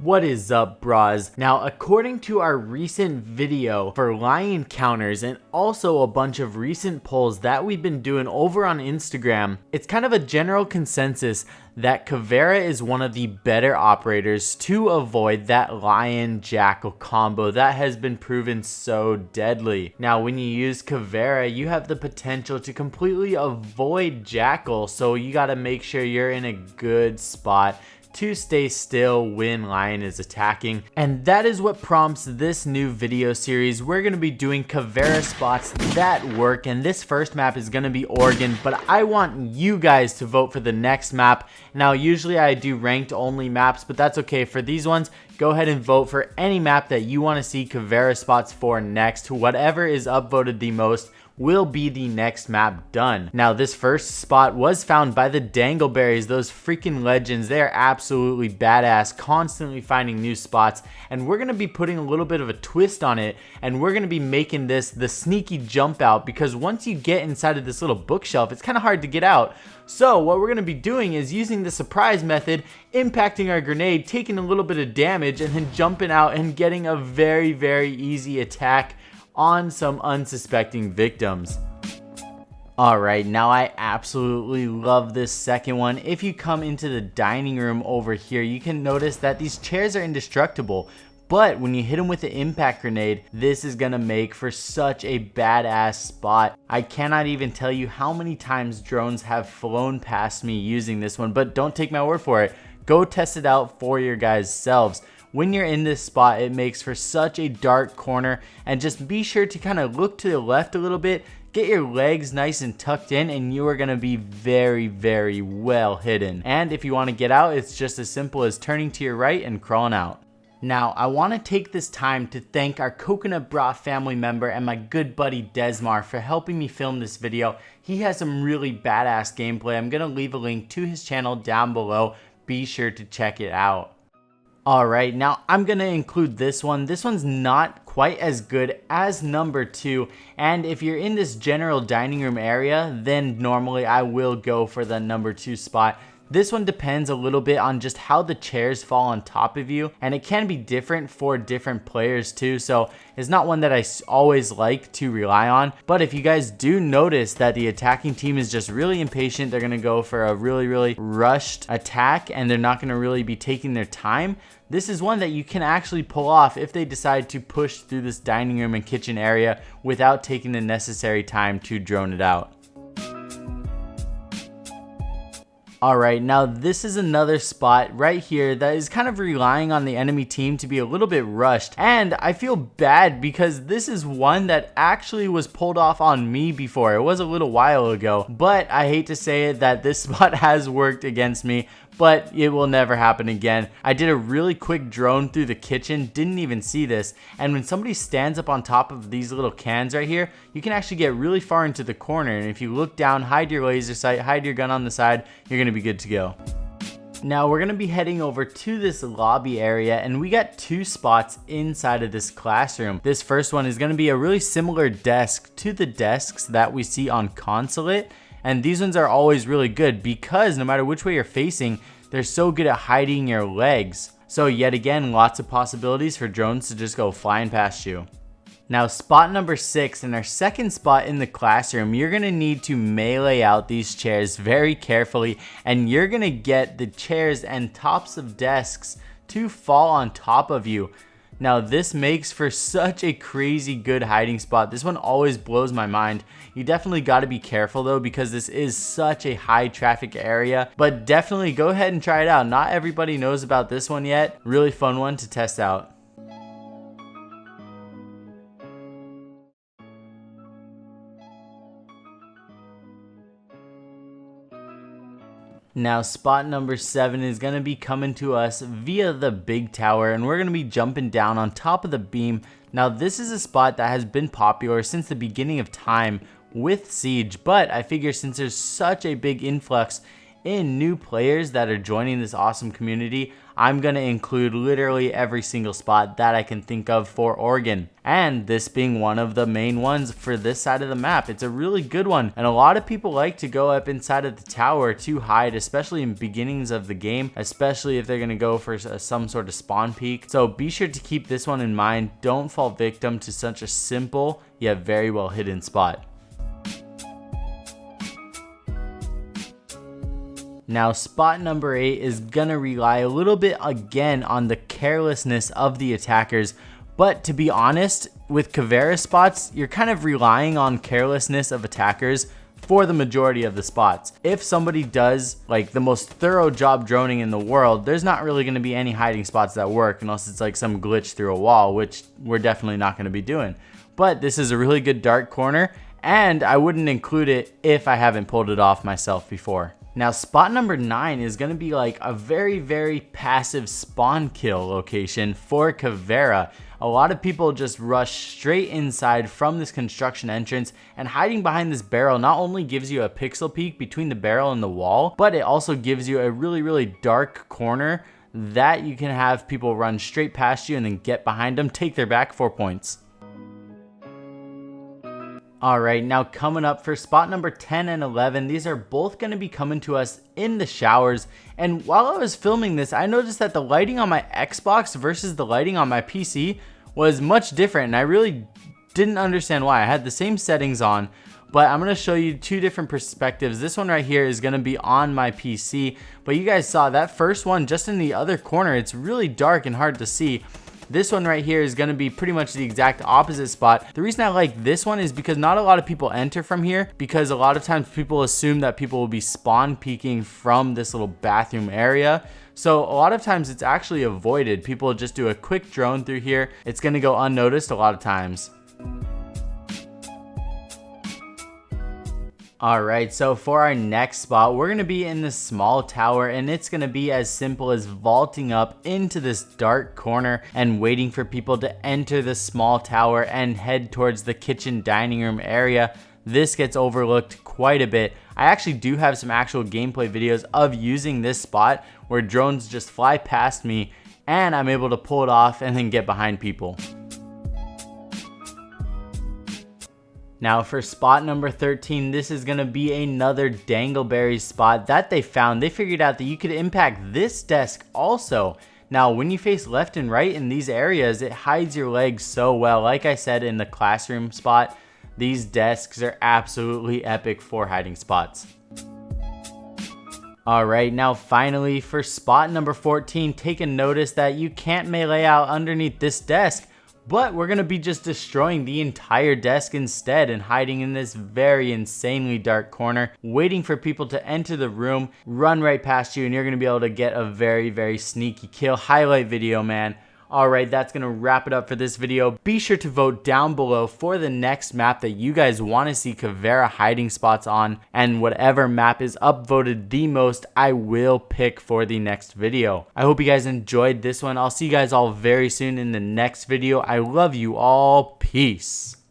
What is up, bras? Now, according to our recent video for lion counters and also a bunch of recent polls that we've been doing over on Instagram, it's kind of a general consensus that Caveira is one of the better operators to avoid that lion jackal combo that has been proven so deadly. Now, when you use Caveira, you have the potential to completely avoid jackal, so you got to make sure you're in a good spot to stay still when lion is attacking. And that is what prompts this new video series. We're going to be doing Caveira spots that work, and this first map is going to be Oregon, but I want you guys to vote for the next map. Now, usually I do ranked only maps, but that's okay. For these ones, go ahead and vote for any map that you want to see Caveira spots for next. Whatever is upvoted the most will be the next map done. Now, this first spot was found by the Dangleberries, those freaking legends. They are absolutely badass, constantly finding new spots, and we're gonna be putting a little bit of a twist on it, and we're gonna be making this the sneaky jump out, because once you get inside of this little bookshelf, it's kind of hard to get out. So what we're gonna be doing is using the surprise method, impacting our grenade, taking a little bit of damage, and then jumping out and getting a very, very easy attack on some unsuspecting victims. Alright, now I absolutely love this second one. If you come into the dining room over here, you can notice that these chairs are indestructible, but when you hit them with the impact grenade, this is gonna make for such a badass spot. I cannot even tell you how many times drones have flown past me using this one, but don't take my word for it. Go test it out for your guys' selves. When you're in this spot, it makes for such a dark corner, and just be sure to kind of look to the left a little bit, get your legs nice and tucked in, and you are going to be very, very well hidden. And if you want to get out, it's just as simple as turning to your right and crawling out. Now, I want to take this time to thank our Coconut Bra family member and my good buddy Desmar for helping me film this video. He has some really badass gameplay. I'm going to leave a link to his channel down below. Be sure to check it out. Alright, now I'm going to include this one. This one's not quite as good as number 2, and if you're in this general dining room area, then normally I will go for the number 2 spot. This one depends a little bit on just how the chairs fall on top of you, and it can be different for different players too, so it's not one that I always like to rely on. But if you guys do notice that the attacking team is just really impatient, they're going to go for a really rushed attack, and they're not going to really be taking their time, this is one that you can actually pull off if they decide to push through this dining room and kitchen area without taking the necessary time to drone it out. Alright, now this is another spot right here that is kind of relying on the enemy team to be a little bit rushed. And I feel bad because this is one that actually was pulled off on me before. It was a little while ago, but I hate to say it that this spot has worked against me, but it will never happen again. I did a really quick drone through the kitchen, didn't even see this, and when somebody stands up on top of these little cans right here, you can actually get really far into the corner, and if you look down, hide your laser sight, hide your gun on the side, you're gonna be good to go. Now we're gonna be heading over to this lobby area, and we got 2 spots inside of this classroom. This first one is gonna be a really similar desk to the desks that we see on Consulate. And these ones are always really good because no matter which way you're facing, they're so good at hiding your legs. So yet again, lots of possibilities for drones to just go flying past you. Now, spot number 6, and our second spot in the classroom, you're gonna need to melee out these chairs very carefully, and you're gonna get the chairs and tops of desks to fall on top of you. Now, this makes for such a crazy good hiding spot. This one always blows my mind. You definitely got to be careful though, because this is such a high traffic area, but definitely go ahead and try it out. Not everybody knows about this one yet. Really fun one to test out. Now, spot number 7 is going to be coming to us via the big tower, and we're going to be jumping down on top of the beam. Now, this is a spot that has been popular since the beginning of time with Siege, but I figure since there's such a big influx in new players that are joining this awesome community, I'm going to include literally every single spot that I can think of for Oregon. And this being one of the main ones for this side of the map. It's a really good one. And a lot of people like to go up inside of the tower to hide, especially in beginnings of the game, especially if they're going to go for some sort of spawn peak. So be sure to keep this one in mind. Don't fall victim to such a simple yet very well hidden spot. Now, spot number 8 is gonna rely a little bit again on the carelessness of the attackers. But to be honest, with Caveira spots, you're kind of relying on carelessness of attackers for the majority of the spots. If somebody does like the most thorough job droning in the world, there's not really going to be any hiding spots that work unless it's like some glitch through a wall, which we're definitely not going to be doing. But this is a really good dark corner, and I wouldn't include it if I haven't pulled it off myself before. Now, spot number 9 is going to be like a very, very passive spawn kill location for Caveira. A lot of people just rush straight inside from this construction entrance, and hiding behind this barrel not only gives you a pixel peek between the barrel and the wall, but it also gives you a really, really dark corner that you can have people run straight past you and then get behind them, take their back 4 points. Alright, now coming up for spot number 10 and 11, these are both going to be coming to us in the showers. And while I was filming this, I noticed that the lighting on my Xbox versus the lighting on my PC was much different, and I really didn't understand why. I had the same settings on, but I'm going to show you 2 different perspectives. This one right here is going to be on my PC, but you guys saw that first one just in the other corner. It's really dark and hard to see. This one right here is going to be pretty much the exact opposite spot. The reason I like this one is because not a lot of people enter from here, because a lot of times people assume that people will be spawn peeking from this little bathroom area. So a lot of times it's actually avoided. People just do a quick drone through here. It's going to go unnoticed a lot of times. Alright, so for our next spot, we're going to be in this small tower, and it's going to be as simple as vaulting up into this dark corner and waiting for people to enter the small tower and head towards the kitchen dining room area. This gets overlooked quite a bit. I actually do have some actual gameplay videos of using this spot where drones just fly past me and I'm able to pull it off and then get behind people. Now for spot number 13, this is going to be another dangleberry spot that they found. They figured out that you could impact this desk also. Now when you face left and right in these areas, it hides your legs so well. Like I said in the classroom spot, these desks are absolutely epic for hiding spots. Alright, now finally for spot number 14, take a notice that you can't melee out underneath this desk. But we're going to be just destroying the entire desk instead and hiding in this very insanely dark corner, waiting for people to enter the room, run right past you, and you're going to be able to get a very, very sneaky kill. Highlight video, man. Alright, that's going to wrap it up for this video. Be sure to vote down below for the next map that you guys want to see Caveira hiding spots on, and whatever map is upvoted the most, I will pick for the next video. I hope you guys enjoyed this one. I'll see you guys all very soon in the next video. I love you all. Peace.